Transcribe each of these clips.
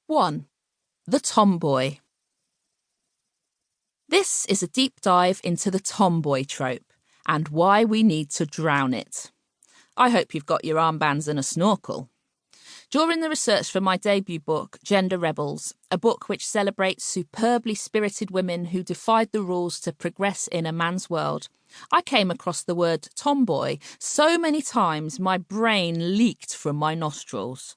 1. The Tomboy. This is a deep dive into the tomboy trope and why we need to drown it. I hope you've got your armbands and a snorkel. During the research for my debut book, Gender Rebels, a book which celebrates superbly spirited women who defied the rules to progress in a man's world, I came across the word tomboy so many times my brain leaked from my nostrils.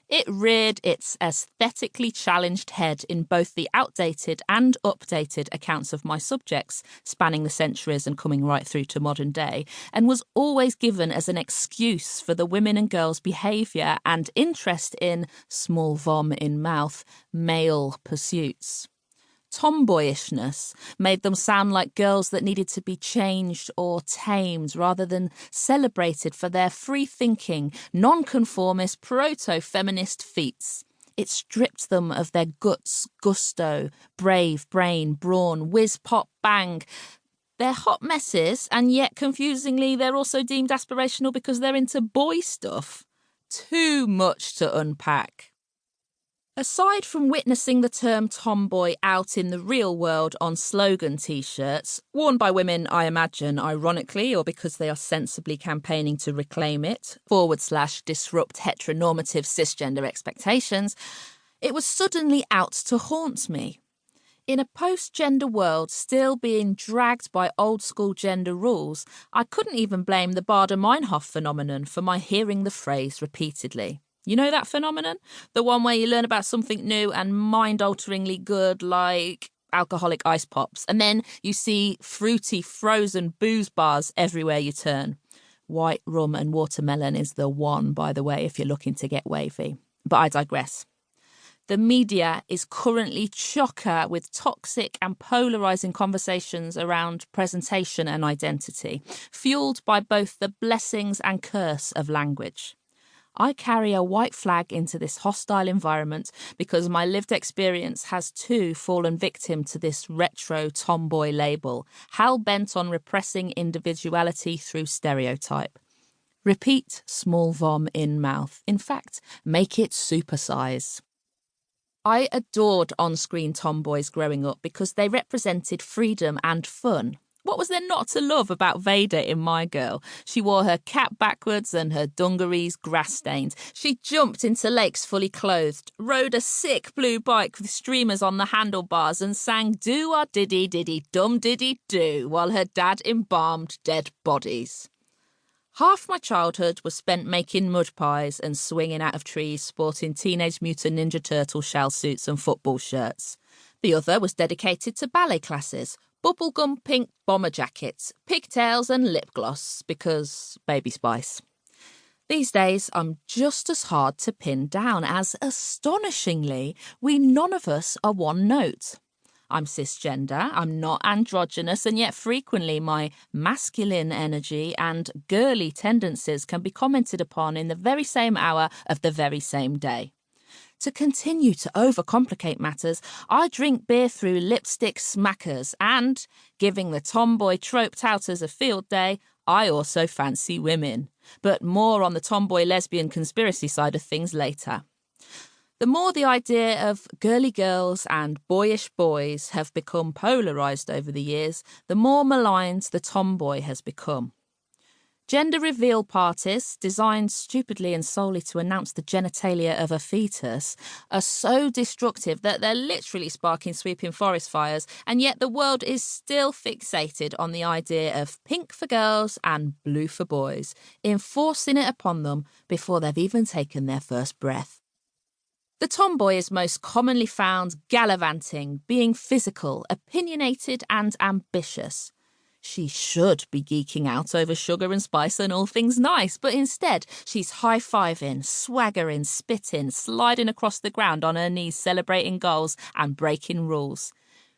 It reared its aesthetically challenged head in both the outdated and updated accounts of my subjects, spanning the centuries and coming right through to modern day, and was always given as an excuse for the women and girls' behaviour and interest in, small vom in mouth, male pursuits. Tomboyishness made them sound like girls that needed to be changed or tamed rather than celebrated for their free-thinking, non-conformist, proto-feminist feats. It stripped them of their guts, gusto, brave, brain, brawn, whiz, pop, bang. They're hot messes, and yet, confusingly, they're also deemed aspirational because they're into boy stuff. Too much to unpack. Aside from witnessing the term tomboy out in the real world on slogan t-shirts, worn by women, I imagine, ironically, or because they are sensibly campaigning to reclaim it, / disrupt heteronormative cisgender expectations, it was suddenly out to haunt me. In a post-gender world still being dragged by old-school gender rules, I couldn't even blame the Baader-Meinhof phenomenon for my hearing the phrase repeatedly. You know that phenomenon? The one where you learn about something new and mind-alteringly good, like alcoholic ice pops, and then you see fruity, frozen booze bars everywhere you turn. White rum and watermelon is the one, by the way, if you're looking to get wavy. But I digress. The media is currently chocker with toxic and polarising conversations around presentation and identity, fuelled by both the blessings and curse of language. I carry a white flag into this hostile environment because my lived experience has too fallen victim to this retro tomboy label, hell-bent on repressing individuality through stereotype. Repeat small vom in mouth. In fact, make it supersize. I adored on-screen tomboys growing up because they represented freedom and fun. What was there not to love about Vader in My Girl? She wore her cap backwards and her dungarees grass-stained. She jumped into lakes fully clothed, rode a sick blue bike with streamers on the handlebars and sang do-a-diddy-diddy-dum-diddy-do while her dad embalmed dead bodies. Half my childhood was spent making mud pies and swinging out of trees sporting Teenage Mutant Ninja Turtle shell suits and football shirts. The other was dedicated to ballet classes, bubblegum pink bomber jackets, pigtails and lip gloss, because baby spice. These days, I'm just as hard to pin down as, astonishingly, we none of us are one note. I'm cisgender, I'm not androgynous, and yet frequently my masculine energy and girly tendencies can be commented upon in the very same hour of the very same day. To continue to overcomplicate matters, I drink beer through lipstick smackers and, giving the tomboy trope touters a field day, I also fancy women. But more on the tomboy lesbian conspiracy side of things later. The more the idea of girly girls and boyish boys have become polarised over the years, the more maligned the tomboy has become. Gender reveal parties, designed stupidly and solely to announce the genitalia of a fetus, are so destructive that they're literally sparking sweeping forest fires, and yet the world is still fixated on the idea of pink for girls and blue for boys, enforcing it upon them before they've even taken their first breath. The tomboy is most commonly found gallivanting, being physical, opinionated and ambitious. She should be geeking out over sugar and spice and all things nice, but instead she's high-fiving, swaggering, spitting, sliding across the ground on her knees, celebrating goals and breaking rules.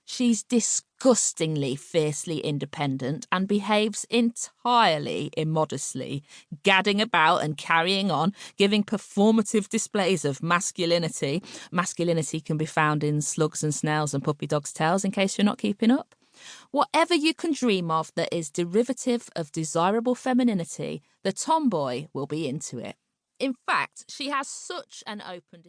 She's disgustingly fiercely independent and behaves entirely immodestly, gadding about and carrying on, giving performative displays of masculinity. Masculinity can be found in slugs and snails and puppy dogs' tails, in case you're not keeping up. Whatever you can dream of that is derivative of desirable femininity, the tomboy will be into it. In fact, she has such an open